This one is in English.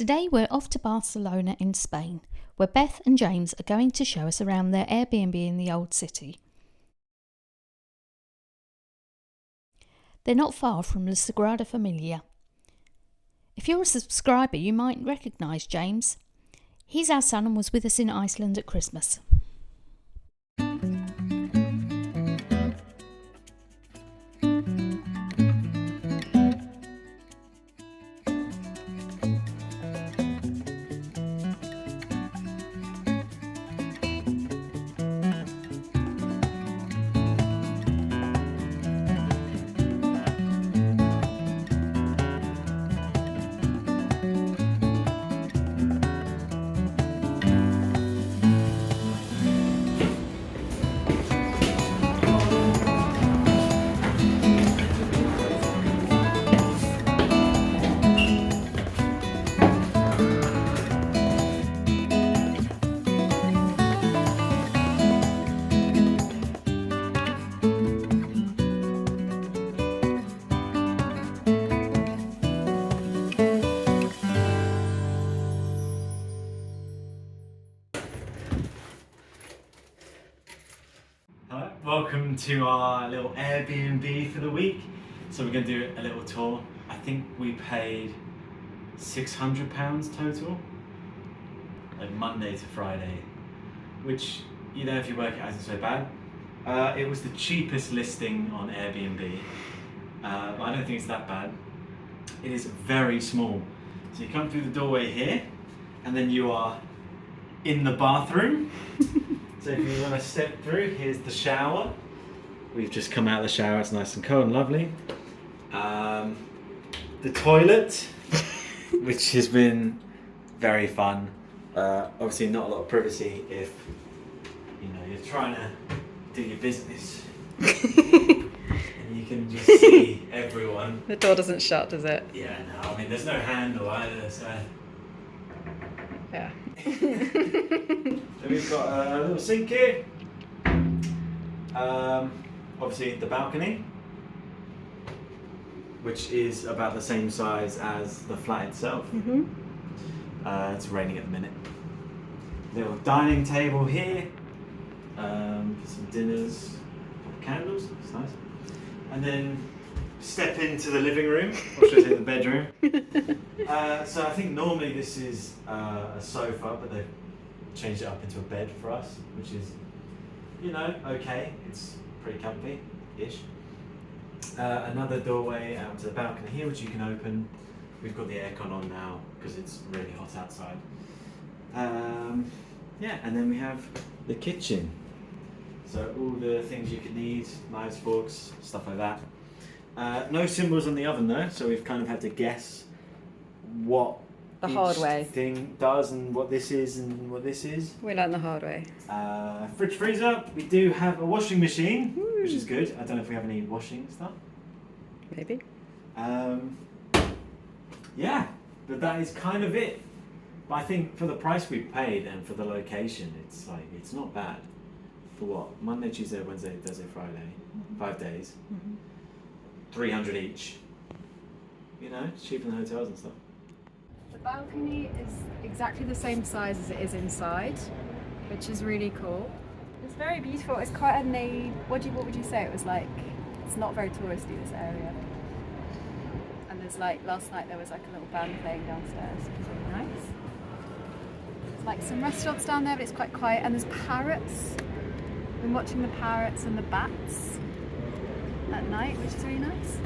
Today we're off to Barcelona in Spain, where Beth and James are going to show us around their Airbnb in the old city. They're not far from the Sagrada Família. If you're a subscriber, you might recognise James. He's our son and was with us in Iceland at Christmas. Hello, welcome to our little Airbnb for the week. So we're going to do a little tour. I think we paid £600 total, like Monday to Friday, which, you know, if you work it out, isn't so bad. It was the cheapest listing on Airbnb, but I don't think it's that bad. It is very small. So you come through the doorway here, and then you are in the bathroom. So if you want to step through, here's the shower. We've just come out of the shower, it's nice and cold and lovely. The toilet, which has been very fun. Obviously not a lot of privacy if, you know, you're trying to do your business. And you can just see everyone. The door doesn't shut, does it? Yeah, no, I mean there's no handle either, so. Yeah. So we've got a little sink here. Obviously the balcony, which is about the same size as the flat itself. Mm-hmm. It's raining at the minute. Little dining table here for some dinners, candles, it's nice. And then step into the living room, or should I say the bedroom. So I think normally this is a sofa, but they've changed it up into a bed for us, which is, you know, okay. It's pretty comfy-ish. Another doorway out to the balcony here, which you can open. We've got the aircon on now because it's really hot outside. Yeah, and then we have the kitchen. So all the things you could need, knives, forks, stuff like that. No symbols on the oven though, so we've kind of had to guess what The each hard way. thing does and what this is and what this is. We learned the hard way. Fridge freezer. We do have a washing machine, which is good. I don't know if we have any washing stuff. Maybe. Yeah, but that is kind of it. But I think for the price we paid and for the location, it's like, it's not bad. For what? Monday, Tuesday, Wednesday, Thursday, Friday. 5 days. 300 each. You know, it's cheaper than hotels and stuff. The balcony is exactly the same size as it is inside, which is really cool. It's very beautiful. It's quite a what would you say? It was like, it's not very touristy, this area. And there's like, last night there was like a little band playing downstairs, which is really nice. There's like some restaurants down there, but it's quite quiet. And there's parrots. I've been watching the parrots and the bats at night, which is really nice.